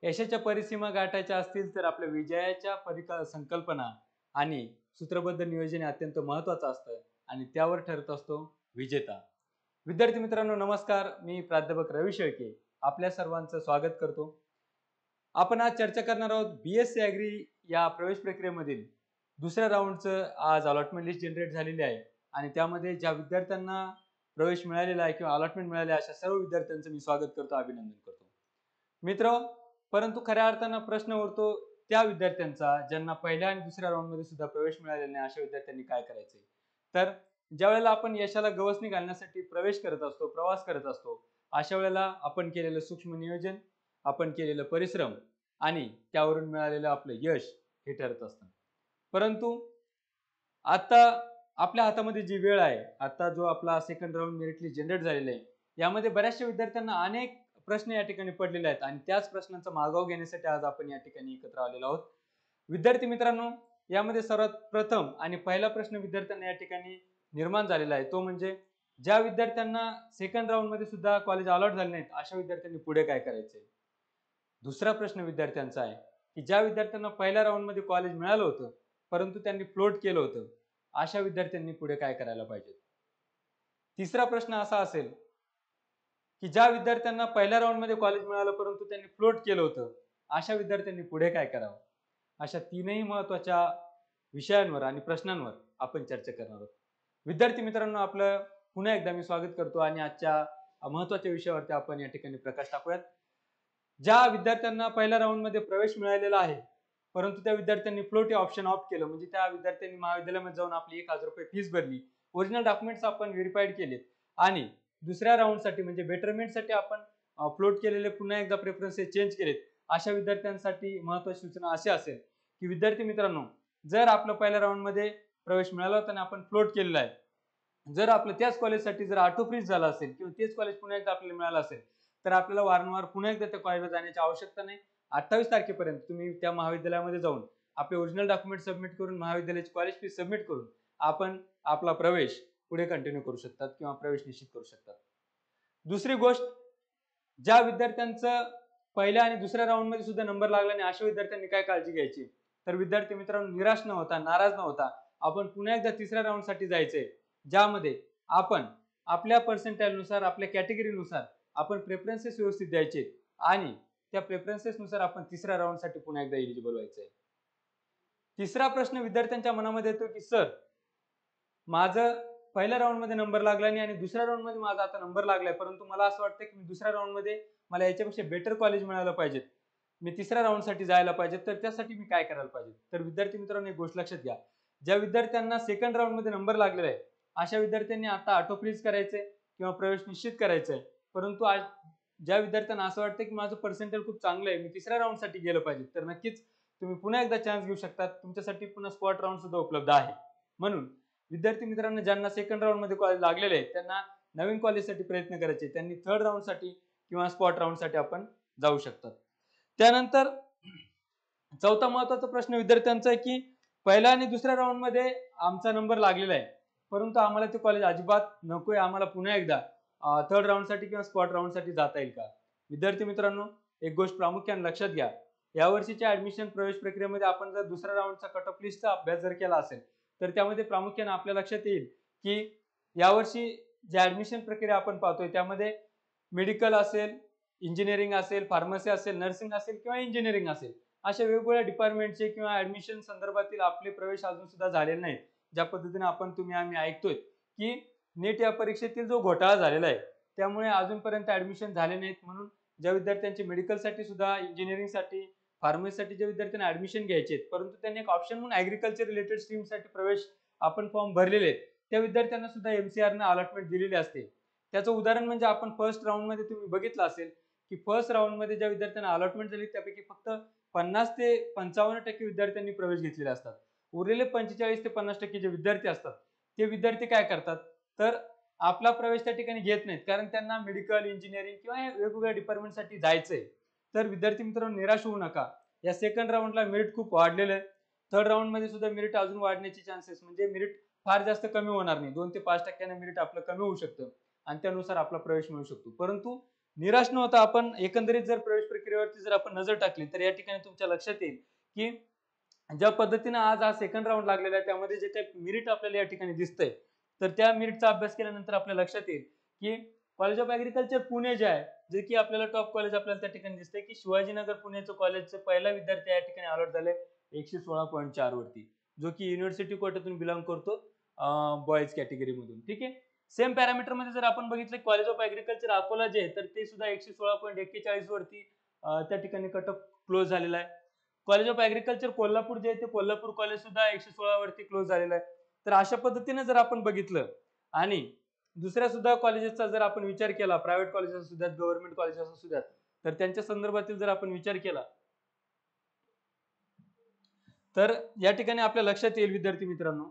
यशाच्या परिसीमा गाठायच्या असतील तर आपल्या विजयाच्या संकल्पना आणि सूत्रबद्ध नियोजन हे अत्यंत महत्त्वाचं असतं आणि त्यावर ठरत असतो विजेता. विद्यार्थी मित्रांनो नमस्कार, मी प्राध्यापक रवी शेळके आपल्या सर्वांचं स्वागत करतो. आपण आज चर्चा करणार आहोत BSc ॲग्री या प्रवेश प्रक्रियेमधील दुसऱ्या राऊंडचं आज अलॉटमेंट लिस्ट जनरेट झालेली आहे आणि त्यामध्ये ज्या विद्यार्थ्यांना प्रवेश मिळालेला आहे किंवा अलॉटमेंट मिळाले अशा सर्व विद्यार्थ्यांचं मी स्वागत करतो, अभिनंदन करतो. मित्र, परंतु खऱ्या अर्थानं प्रश्न उरतो त्या विद्यार्थ्यांचा ज्यांना पहिल्या आणि दुसऱ्या राऊंडमध्ये सुद्धा प्रवेश मिळालेला नाही अशा विद्यार्थ्यांनी काय करायचे. तर ज्या वेळेला आपण यशाला गवसणी घालण्यासाठी प्रवेश करत असतो, प्रवास करत असतो, अशा वेळेला आपण केलेलं सूक्ष्म नियोजन, आपण केलेलं परिश्रम आणि त्यावरून मिळालेलं आपलं यश हे ठरत असतं. परंतु आता आपल्या हातामध्ये जी वेळ आहे, आता जो आपला second round merit list generate झालेला आहे, यामध्ये बऱ्याचशा विद्यार्थ्यांना अनेक प्रश्न या ठिकाणी पडलेले आहेत आणि त्याच प्रश्नांचा मागोवा घेण्यासाठी आज आपण या ठिकाणी एकत्र आलेलो आहोत. विद्यार्थी मित्रांनो, यामध्ये सर्वात प्रथम आणि पहिला प्रश्न विद्यार्थ्यांना या ठिकाणी निर्माण झालेला आहे तो म्हणजे ज्या विद्यार्थ्यांना सेकंड राऊंड मध्ये सुद्धा कॉलेज अलॉट झाले नाहीत अशा विद्यार्थ्यांनी पुढे काय करायचे. दुसरा प्रश्न विद्यार्थ्यांचा आहे की ज्या विद्यार्थ्यांना पहिल्या राऊंड मध्ये कॉलेज मिळालं होतं परंतु त्यांनी फ्लोट केलं होतं अशा विद्यार्थ्यांनी पुढे काय करायला पाहिजे. तिसरा प्रश्न असा असेल की ज्या विद्यार्थ्यांना पहिल्या राऊंड मध्ये कॉलेज मिळालं परंतु त्यांनी फ्लोट केलं होतं अशा विद्यार्थ्यांनी पुढे काय करावं. अशा तीनही महत्वाच्या विषयांवर आणि प्रश्नांवर आपण चर्चा करणार आहोत. विद्यार्थी मित्रांनो, आपलं पुन्हा एकदा मी स्वागत करतो आणि आजच्या महत्वाच्या विषयावरती आपण या ठिकाणी प्रकाश टाकूयात. ज्या विद्यार्थ्यांना पहिल्या राऊंड मध्ये प्रवेश मिळालेला आहे परंतु त्या विद्यार्थ्यांनी फ्लोट हे ऑप्शन ऑप्ट केलं, म्हणजे त्या विद्यार्थ्यांनी महाविद्यालयामध्ये जाऊन आपली 1000 रुपये फीस भरली, ओरिजिनल डॉक्युमेंट्स आपण व्हेरीफाईड केलेत आणि दुसऱ्या राऊंडसाठी म्हणजे बेटरमेंटसाठी आपण फ्लोट केलेले पुन्हा एकदा प्रेफरन्सेस चेंज केलेत, अशा विद्यार्थ्यांसाठी महत्त्वाची सूचना अशी असेल की विद्यार्थी मित्रांनो, जर आपलं पहिल्या राऊंड मध्ये प्रवेश मिळाला होता आणि आपण फ्लोट केलेला आहे, जर आपलं त्याच कॉलेजसाठी जर ऑटो फ्रीज झाला असेल किंवा तेच कॉलेज पुन्हा एकदा आपल्याला मिळालं असेल तर आपल्याला वारंवार पुन्हा एकदा त्या कॉलेजला जाण्याची आवश्यकता नाही. 28 तारखेपर्यंत तुम्ही त्या महाविद्यालयामध्ये जाऊन आपले ओरिजिनल डॉक्युमेंट सबमिट करून महाविद्यालयाची कॉलेज फी सबमिट करून आपण आपला प्रवेश पुढे कंटिन्यू करू शकतात किंवा प्रवेश निश्चित करू शकतात. दुसरी गोष्ट, ज्या विद्यार्थ्यांचं पहिल्या आणि दुसऱ्या राऊंड मध्ये सुद्धा नंबर लागला नाही अशा विद्यार्थ्यांनी काय काळजी घ्यायची. तर विद्यार्थी मित्रांनो, निराश न होता, नाराज न होता आपण पुन्हा एकदा तिसऱ्या राऊंड साठी जायचंय, ज्यामध्ये आपण आपल्या पर्सेंटाइल नुसार, आपल्या कॅटेगरी नुसार आपण प्रेफरन्सेस व्यवस्थित द्यायचे आणि त्या प्रेफरन्सेस नुसार आपण तिसऱ्या राऊंड साठी पुन्हा एकदा एलिजिबल व्हायचंय. तिसरा प्रश्न विद्यार्थ्यांच्या मनामध्ये येतो की सर, माझं पहिल्या राऊंड मध्ये नंबर लागला नाही आणि दुसऱ्या राऊंड मध्ये माझा आता नंबर लागलाय, परंतु मला असं वाटतं की मी दुसऱ्या राऊंड मध्ये मला याच्यापेक्षा बेटर कॉलेज मिळालं पाहिजे, मी तिसऱ्या राऊंड साठी जायला पाहिजे, तर त्यासाठी मी काय करायला पाहिजे. तर विद्यार्थी मित्रांनो, एक गोष्ट लक्षात घ्या, ज्या विद्यार्थ्यांना सेकंड राऊंड मध्ये नंबर लागलेला आहे अशा विद्यार्थ्यांनी आता ऑटो फ्रीज करायचंय किंवा प्रवेश निश्चित करायचंय. परंतु ज्या विद्यार्थ्यांना असं वाटतं की माझं पर्सेंटेज खूप चांगलं आहे, मी तिसऱ्या राऊंड साठी गेलं पाहिजे, तर नक्कीच तुम्ही पुन्हा एकदा चान्स घेऊ शकता. तुमच्यासाठी पुन्हा स्पॉट राऊंड सुद्धा उपलब्ध आहे. म्हणून विद्यार्थी मित्रांनो, ज्यांना सेकंड राऊंड मध्ये कॉलेज लागलेले आहे त्यांना नवीन कॉलेजसाठी प्रयत्न करायचे, त्यांनी थर्ड राऊंड साठी किंवा स्पॉट राऊंड साठी आपण जाऊ शकतात. त्यानंतर चौथा महत्वाचा प्रश्न विद्यार्थ्यांचा आहे की पहिल्या आणि दुसऱ्या राऊंड मध्ये आमचा नंबर लागलेला आहे परंतु आम्हाला ते कॉलेज अजिबात नकोय, आम्हाला पुन्हा एकदा थर्ड राऊंड साठी किंवा स्पॉट राऊंड साठी जाता येईल का. विद्यार्थी मित्रांनो, एक गोष्ट प्रामुख्याने लक्षात घ्या, यावर्षीच्या ऍडमिशन प्रवेश प्रक्रियेमध्ये आपण जर दुसऱ्या राऊंडचा कट ऑफ लिस्टचा अभ्यास जर केला असेल तर त्यामध्ये प्रामुख्याने आपल्या लक्षात येईल की यावर्षी जे ऍडमिशन प्रक्रिया आपण पाहतोय त्यामध्ये मेडिकल असेल, इंजिनिअरिंग असेल, फार्मसी असेल, नर्सिंग असेल किंवा इंजिनिअरिंग असेल, अशा वेगवेगळ्या डिपार्टमेंटचे किंवा ऍडमिशन संदर्भातील आपले प्रवेश अजून सुद्धा झालेले नाहीत. ज्या पद्धतीने आम्ही ऐकतोय की नीट या परीक्षेतील जो घोटाळा झालेला आहे त्यामुळे अजूनपर्यंत ऍडमिशन झाले नाहीत, म्हणून ज्या विद्यार्थ्यांचे मेडिकल साठी सुद्धा, इंजिनिअरिंग साठी, फार्मसीसाठी ज्या विद्यार्थ्यांना ऍडमिशन घ्यायचे परंतु त्यांनी एक ऑप्शन म्हणून ऍग्रिकल्चर रिलेटेड स्ट्रीम साठी प्रवेश आपण फॉर्म भरलेले आहेत, त्या विद्यार्थ्यांना सुद्धा MCR ने अलॉटमेंट दिलेली असते. त्याचं उदाहरण म्हणजे आपण फर्स्ट राऊंड मध्ये तुम्ही बघितलं असेल की फर्स्ट राऊंड मध्ये ज्या विद्यार्थ्यांना अलॉटमेंट झाली त्यापैकी फक्त 50 ते 55% विद्यार्थ्यांनी प्रवेश घेतलेले असतात. उरलेले 45 ते 50% जे विद्यार्थी असतात ते विद्यार्थी काय करतात तर आपला प्रवेश त्या ठिकाणी घेत नाहीत, कारण त्यांना मेडिकल, इंजिनिअरिंग किंवा वेगवेगळ्या डिपार्टमेंटसाठी जायचंय. तर विद्यार्थी मित्रांनो, निराश होऊ नका, या सेकंड राऊंडला मेरिट खूप वाढलेलं आहे. थर्ड राऊंड मध्ये सुद्धा मेरिट अजून वाढण्याची चान्सेस, म्हणजे मेरिट फार जास्त कमी होणार नाही, 2 ते 5% मेरिट आपलं कमी होऊ शकतं आणि त्यानुसार आपला प्रवेश मिळू शकतो. परंतु निराश न होता आपण एकंदरीत जर प्रवेश प्रक्रियेवरती जर आपण नजर टाकली तर या ठिकाणी तुमच्या लक्षात येईल की ज्या पद्धतीने आज हा सेकंड राऊंड लागलेला आहे त्यामध्ये जे काही मेरिट आपल्याला या ठिकाणी दिसतंय तर त्या मेरिटचा अभ्यास केल्यानंतर आपल्या लक्षात येईल की कॉलेज ऑफ ऍग्रिकल्चर पुणे जे आहे जे की आपल्याला टॉप कॉलेज आपल्याला त्या ठिकाणी दिसतंय की शिवाजीनगर पुण्याचं कॉलेजचं पहिला विद्यार्थी या ठिकाणी अलॉट झाले 116.4 वरती, जो की युनिव्हर्सिटी कोट्यातून बिलॉंग करतो बॉयज कॅटेगरी मधून. ठीक आहे. सेम पॅरामीटर मध्ये जर आपण बघितलं कॉलेज ऑफ ऍग्रिकल्चर अकोला जे आहे तर ते सुद्धा 116.41 वरती त्या ठिकाणी कट ऑफ क्लोज झालेला आहे. कॉलेज ऑफ ऍग्रिकल्चर कोल्हापूर जे आहे ते कोल्हापूर कॉलेज सुद्धा 116 वरती क्लोज झालेला आहे. तर अशा पद्धतीने जर आपण बघितलं आणि दुसऱ्या सुद्धा कॉलेजेसचा जर आपण विचार केला, प्रायव्हेट कॉलेजेस सुद्धा गव्हर्नमेंट कॉलेजेस सुद्धा, तर त्यांच्या संदर्भातील जर आपण विचार केला तर या ठिकाणी आपल्या लक्षात येईल विद्यार्थी मित्रांनो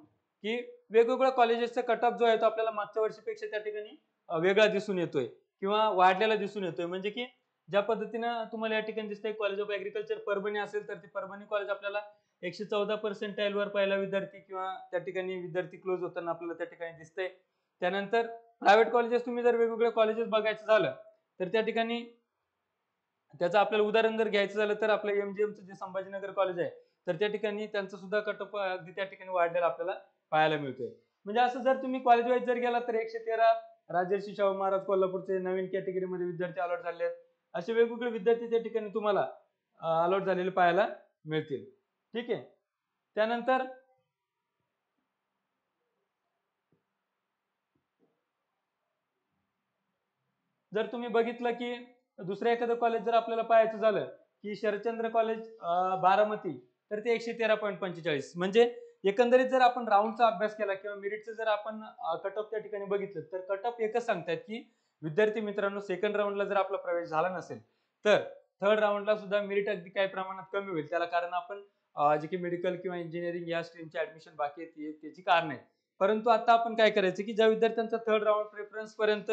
की वेगवेगळ्या कॉलेजेसचा कट ऑफ जो आहे तो आपल्याला मागच्या वर्षीपेक्षा त्या ठिकाणी वेगळा दिसून येतोय किंवा वाढलेला दिसून येतोय. म्हणजे की ज्या पद्धतीनं तुम्हाला या ठिकाणी दिसतंय कॉलेज ऑफ ऍग्रिकल्चर परभणी असेल तर ते परभणी कॉलेज आपल्याला 114% वर पहिला विद्यार्थी किंवा त्या ठिकाणी विद्यार्थी क्लोज होताना आपल्याला त्या ठिकाणी दिसतंय. त्यानंतर प्रायव्हेट कॉलेजेस तुम्ही जर वेगवेगळे कॉलेजेस बघायचं झालं तर त्या ठिकाणी त्याचं आपल्याला उदाहरण जर घ्यायचं झालं तर आपलं एमजीएमचं जे संभाजीनगर कॉलेज आहे तर त्या ठिकाणी त्यांचं सुद्धा कट ऑफ अगदी त्या ठिकाणी वाढलेला आपल्याला पाहायला मिळतोय. म्हणजे असं जर तुम्ही कॉलेज वाईज जर गेला तर 113 राजर्षी शाहू महाराज कोल्हापूरचे नवीन कॅटेगरीमध्ये विद्यार्थी अलॉट झाले आहेत. असे वेगवेगळे विद्यार्थी त्या ठिकाणी तुम्हाला अलॉट झालेले पाहायला मिळतील. ठीक आहे. त्यानंतर जर तुम्ही बघितलं की दुसरं एखादं कॉलेज जर आपल्याला पाहायचं झालं की शरदचंद्र कॉलेज बारामती तर ते 113.45. म्हणजे एकंदरीत जर आपण राऊंडचा अभ्यास केला किंवा मेरिटचं जर आपण कट ऑफ त्या ठिकाणी बघितलं तर कट ऑफ एकच सांगतात की विद्यार्थी मित्रांनो सेकंड राऊंडला जर आपला प्रवेश झाला नसेल तर थर्ड राऊंडला सुद्धा मेरिट अगदी काही प्रमाणात कमी होईल. त्याला कारण आपण जे की मेडिकल किंवा इंजिनिअरिंग या स्ट्रीमचे ऍडमिशन बाकी आहेत त्याची कारण आहे. परंतु आता आपण काय करायचं की ज्या विद्यार्थ्यांचा थर्ड राऊंड प्रेफरन्स पर्यंत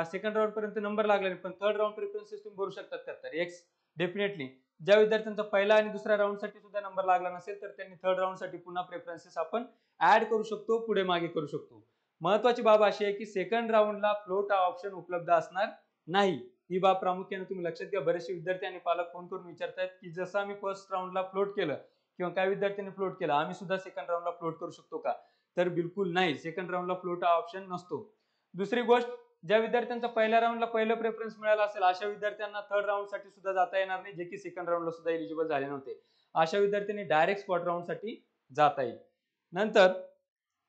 सेकंड राऊंड पर्यंत नंबर लागला नाही पण थर्ड राऊंड प्रेफरन्सेस तुम्ही भरू शकतात तर एक्स डेफिनेटली. ज्या विद्यार्थ्यांचा पहिला आणि दुसऱ्या राऊंड साठी सुद्धा नंबर लागला नसेल तर त्यांनी थर्ड राऊंड साठी पुन्हा प्रेफरन्सेस आपण ऍड करू शकतो, पुढे मागे करू शकतो. महत्वाची बाब अशी आहे की सेकंड राऊंडला फ्लोट हा ऑप्शन उपलब्ध असणार नाही. ही बाब प्रामुख्याने तुम्ही लक्षात घ्या. बरेचसे विद्यार्थी आणि पालक फोन करून विचारतात की जसं आम्ही फर्स्ट राऊंडला फ्लोट केलं किंवा काही विद्यार्थ्यांनी फ्लोट केलं आम्ही सुद्धा सेकंड राऊंडला फ्लोट करू शकतो का? तर बिलकुल नाही. सेकंड राऊंडला फ्लोट हा ऑप्शन नसतो. दुसरी गोष्ट, ज्या विद्यार्थ्यांचा पहिल्या राऊंडला पहिलं प्रेफरन्स मिळाला असेल अशा विद्यार्थ्यांना थर्ड राऊंड साठी सुद्धा जाता येणार नाही, जे की सेकंड राऊंडला सुद्धा एलिजिबल झाले नव्हते. अशा विद्यार्थ्यांनी डायरेक्ट स्पॉट राऊंड साठी जाता येईल. नंतर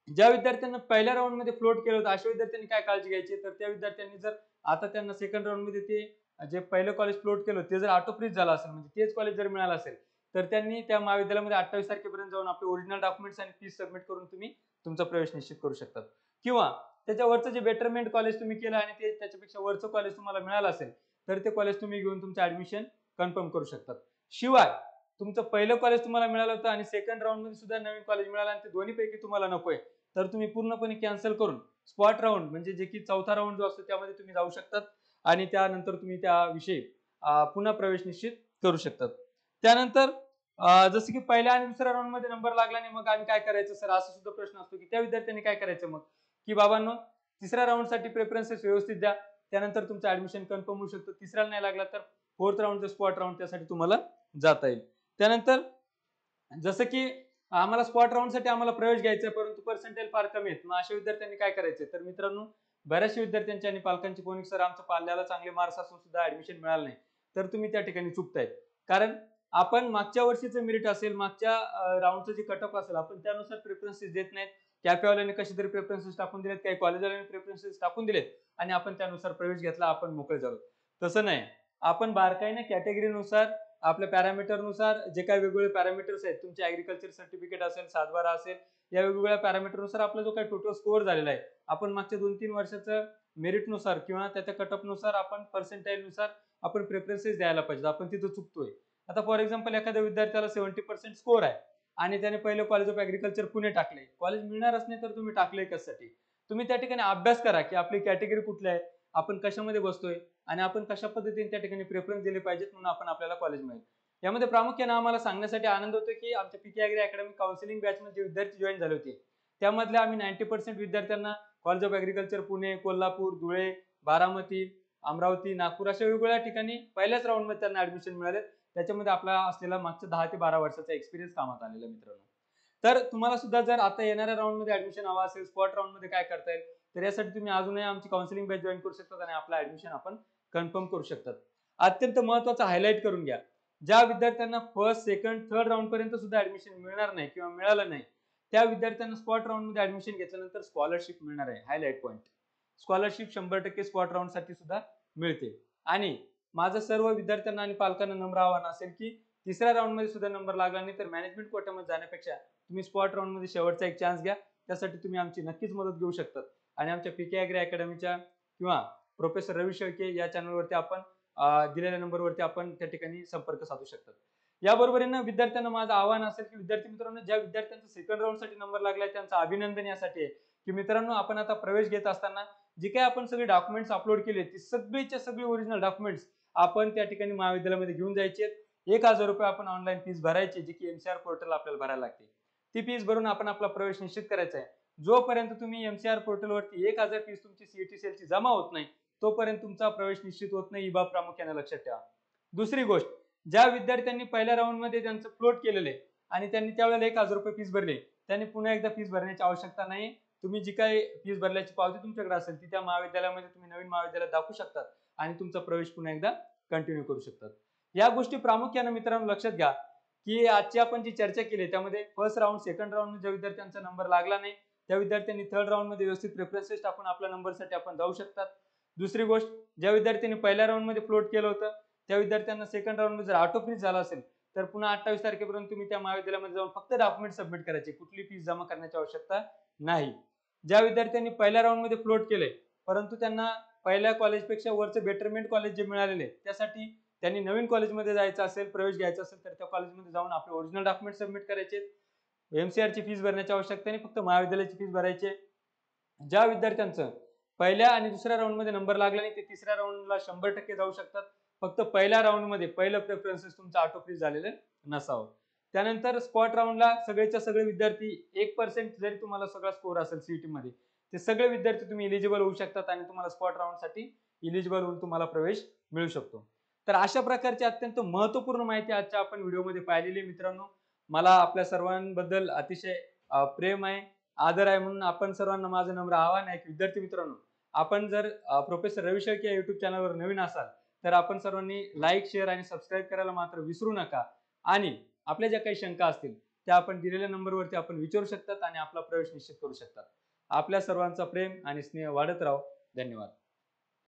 ज्या विद्यार्थ्यांना पहिल्या राऊंड मध्ये फ्लोट केलं होतं अशा विद्यार्थ्यांनी काय काळजी घ्यायची तर त्या विद्यार्थ्यांनी जर आता त्यांना सेकंड राऊंड मध्ये ते जे पहिलं कॉलेज फ्लोट केलं ते जर ऑटो फ्रीज झालं असेल म्हणजे तेच कॉलेज जर मिळालं असेल तर त्यांनी त्या महाविद्यालयामध्ये 28 तारखेपर्यंत जाऊन आपले ओरिजिनल डॉक्युमेंट्स आणि फीस सबमिट करून तुम्ही तुमचा प्रवेश निश्चित करू शकतात. किंवा त्याच्यावरचं जे बेटरमेंट कॉलेज तुम्ही केलं आणि ते त्याच्यापेक्षा वरचं कॉलेज तुम्हाला मिळालं असेल तर ते कॉलेज तुम्ही घेऊन तुमचं ऍडमिशन कन्फर्म करू शकतात. शिवाय तुमचं पहिलं कॉलेज तुम्हाला मिळालं होतं आणि सेकंड राऊंड मध्ये सुद्धा नवीन कॉलेज मिळालं आणि ते दोन्ही पैकी तुम्हाला नकोय तर तुम्ही पूर्णपणे कॅन्सल करून स्पॉट राऊंड म्हणजे जे की चौथा राऊंड जो असतो त्यामध्ये तुम्ही जाऊ शकतात आणि त्यानंतर तुम्ही त्याविषयी पुन्हा प्रवेश निश्चित करू शकतात. त्यानंतर जसं की पहिल्या आणि दुसऱ्या राऊंड मध्ये नंबर लागला नाही मग आम्ही काय करायचं सर असा सुद्धा प्रश्न असतो की त्या विद्यार्थ्यांनी काय करायचं मग की बाबांनो तिसऱ्या राऊंड साठी प्रेफरन्सेस व्यवस्थित द्या, त्यानंतर तुमचं ऍडमिशन कन्फर्म होऊ शकतं. तिसऱ्याला नाही लागला तर फोर्थ राऊंडचं स्पॉट राऊंड त्यासाठी तुम्हाला जाता येईल. त्यानंतर जसं की आम्हाला स्पॉट राऊंड साठी आम्हाला प्रवेश घ्यायचा आहे परंतु पर्सेंटेज फार कमी आहेत, मग अशा विद्यार्थ्यांनी काय करायचं तर मित्रांनो बऱ्याचशा विद्यार्थ्यांची आणि पालकांची फोन सर आमच्या पाल्याला चांगले मार्क्स असून सुद्धा ऍडमिशन मिळालं नाही तर तुम्ही त्या ठिकाणी चुकतायत. कारण आपण मागच्या वर्षीचं मेरिट असेल मागच्या राऊंडचं जे कट ऑफ असेल आपण त्यानुसार प्रेफरन्सेस देत नाहीत. कॅफेवाल्याने कसे तरी प्रेफरन्सेस टाकून दिलेत, काही कॉलेजवाल्याने प्रेफरन्सेस टाकून दिलेत आणि आपण त्यानुसार प्रवेश घेतला, आपण मोकळे झालो. तसं नाही. आपण बारकाईने कॅटेगरीनुसार आपल्या पॅरामीटरनुसार जे काही वेगवेगळे पॅरामीटर्स आहेत तुमचे ऍग्रिकल्चर सर्टिफिकेट असेल 7/12 असेल या वेगवेगळ्या पॅरामीटरनुसार आपला जो काही टोटल स्कोअर झालेला आहे आपण मागच्या 2-3 वर्षाचं मेरिटनुसार किंवा त्याच्या कटअपनुसार आपण पर्सेंटाईलनुसार आपण प्रेफरन्सेस द्यायला पाहिजे. आपण तिथं चुकतोय. आता फॉर एक्झाम्पल एखाद्या विद्यार्थ्याला 70% स्कोअर आहे आणि त्याने पहिलं कॉलेज ऑफ ऍग्रिकल्चर पुणे टाकले, कॉलेज मिळणारच नाही तर तुम्ही टाकले कशासाठी? तुम्ही त्या ठिकाणी अभ्यास करा की आपली कॅटेगरी कुठली आहे, आपण कशामध्ये बसतोय आणि आपण कशा पद्धतीने त्या ठिकाणी प्रेफरन्स दिले पाहिजेत म्हणून आपण आपल्याला कॉलेज मिळेल. यामध्ये प्रामुख्याने आम्हाला सांगण्यासाठी आनंद होतो की आमच्या पीके ऍग्री अकॅडमी काउन्सिलिंग बॅच मध्ये विद्यार्थी जॉईन झाले होते त्यामधले आम्ही 90% विद्यार्थ्यांना college of agriculture Pune, Kolhapur, Dhule, Baramati Amravati, Nagpur अशा वेगवेगळ्या ठिकाणी पहिल्याच राऊंडमध्ये त्यांना ऍडमिशन मिळाले. त्याच्यामध्ये आपला असलेला मागच्या 10 ते 12 वर्षाचा एक्सपिरियन्स कामात आलेला मित्रांनो. तर तुम्हाला सुद्धा जर आता येणाऱ्या राऊंडमध्ये ऍडमिशन हवा असेल, स्पॉट राऊंडमध्ये काय करता येईल, तर यासाठी तुम्ही अजूनही आमची काउन्सिलिंग बॅच जॉईन करू शकता आणि आपलं ऍडमिशन आपण कन्फर्म करू शकतात. अत्यंत महत्त्वाचं हायलाईट करून घ्या, ज्या विद्यार्थ्यांना फर्स्ट, सेकंड, थर्ड राऊंड पर्यंत सुद्धा ऍडमिशन मिळणार नाही किंवा मिळालं नाही, त्या विद्यार्थ्यांना स्पॉट राऊंड मध्ये ऍडमिशन घेतल्यानंतर स्कॉलरशिप मिळणार आहे. Highlight point, scholarship 100% spot round साठी सुद्धा मिळते. आणि माझं सर्व विद्यार्थ्यांना आणि पालकांना नम्र आवाहन असेल की तिसऱ्या राऊंड मध्ये सुद्धा नंबर लागला नाही तर मॅनेजमेंट कोट्यामध्ये जाण्यापेक्षा तुम्ही स्पॉट राऊंड मध्ये शेवटचा एक चान्स घ्या. त्यासाठी तुम्ही आमची नक्कीच मदत घेऊ शकतात. आणि आमच्या पीके ॲग्री अकॅडमीच्या किंवा प्रोफेसर रवी शेळके या चॅनलवरती आपण दिलेल्या नंबरवरती आपण त्या ठिकाणी संपर्क साधू शकतात. याबरोबरीनं विद्यार्थ्यांना माझं आव्हान असेल की विद्यार्थी मित्रांनो, ज्या विद्यार्थ्यांचा सेकंड राऊंड साठी नंबर लागलाय त्यांचं अभिनंदन यासाठी आहे की मित्रांनो, आपण आता प्रवेश घेत असताना जे काही आपण सगळे डॉक्युमेंट्स अपलोड केले ती सगळीच्या सगळी ओरिजिनल डॉक्युमेंट्स आपण त्या ठिकाणी महाविद्यालयामध्ये घेऊन जायचे. 1,000 रुपये आपण ऑनलाईन फीस भरायची, जी की एमसीआर पोर्टल आपल्याला भरायला लागते. ती फीस भरून आपण आपला प्रवेश निश्चित करायचा आहे. जोपर्यंत तुम्ही एमसीआर पोर्टलवरती 1,000 फीस तुमची सीईटी सेलची जमा होत नाही तोपर्यंत तुमचा प्रवेश निश्चित होत नाही. ही बाब प्रामुख्याने लक्षात ठेवा. दुसरी गोष्ट, ज्या विद्यार्थ्यांनी पहिल्या राऊंड मध्ये त्यांचं फ्लोट केलेले आणि त्यांनी त्यावेळेला 1,000 रुपये फीस भरले, त्यांनी पुन्हा एकदा फीस भरण्याची आवश्यकता नाही. तुम्ही जी काही फीस भरल्याची पावती तुमच्याकडे असेल ती त्या महाविद्यालयामध्ये तुम्ही नवीन महाविद्यालयात दाखवू शकतात आणि तुमचा प्रवेश पुन्हा एकदा कंटिन्यू करू शकतात. या गोष्टी प्रामुख्याने मित्रांनो लक्षात घ्या की आजची आपण जी चर्चा केली त्यामध्ये फर्स्ट राऊंड, सेकंड राऊंड ज्या विद्यार्थ्यांचा नंबर लागला नाही त्या विद्यार्थ्यांनी थर्ड राऊंड मध्ये व्यवस्थित प्रेफरन्सेस टाकून आपल्या नंबरसाठी आपण जाऊ शकतात. दुसरी गोष्ट, ज्या विद्यार्थ्यांनी पहिल्या राऊंड मध्ये फ्लोट केलं होतं त्या विद्यार्थ्यांना सेकंड राऊंड मध्ये जर ऑटो फ्रीज झाला असेल तर पुन्हा 28 तारखेपर्यंत तुम्ही त्या महाविद्यालयामध्ये जाऊन फक्त डॉक्युमेंट सबमिट करायचे, कुठली फीस जमा करण्याची आवश्यकता नाही. ज्या विद्यार्थ्यांनी पहिल्या राऊंड मध्ये फ्लोट केले परंतु त्यांना पहिल्या कॉलेजपेक्षा वरचं बेटरमेंट कॉलेज जे मिळालेले त्यासाठी त्यांनी नवीन कॉलेजमध्ये जायचं असेल, प्रवेश घ्यायचा असेल तर त्या कॉलेजमध्ये जाऊन आपले ओरिजिनल डॉक्युमेंट सबमिट करायचे. एमसीआर ची फीस भरण्याची आवश्यकता नाही, फक्त महाविद्यालयाची फीस भरायची. ज्या विद्यार्थ्यांचं पहिल्या आणि दुसऱ्या राऊंड मध्ये नंबर लागला नाही ते तिसऱ्या राऊंडला 100% जाऊ शकतात. फक्त पहिल्या राऊंड मध्ये पहिलं प्रेफरन्सेस तुमचं ऑटो फ्रीज झालेलं नसावं. त्यानंतर स्पॉट राऊंडला सगळेच्या सगळे विद्यार्थी 1% जरी तुम्हाला सगळा स्कोर असेल सीईटी मध्ये ते सगळे विद्यार्थी तुम्ही इलिजिबल होऊ शकतात आणि तुम्हाला स्पॉट राऊंड साठी इलिजिबल होऊन तुम्हाला प्रवेश मिळू शकतो. तर अशा प्रकारची अत्यंत महत्त्वपूर्ण माहिती आजच्या आपण व्हिडिओमध्ये पाहिलेली मित्रांनो. मला आपल्या सर्वांबद्दल अतिशय प्रेम आहे, आदर आहे, म्हणून आपण सर्वांना माझं नम्र आवाहन आहे की विद्यार्थी मित्रांनो, आपण जर प्रोफेसर रवी शेळके या युट्यूब चॅनलवर नवीन असाल तर आपण सर्वांनी लाईक, शेअर आणि सबस्क्राईब करायला मात्र विसरू नका. आणि आपल्या ज्या काही शंका असतील त्या आपण दिलेल्या नंबरवरती आपण विचारू शकतात आणि आपला प्रवेश निश्चित करू शकतात. आपल्या सर्वांचा प्रेम आणि स्नेह वाढत राहो. धन्यवाद.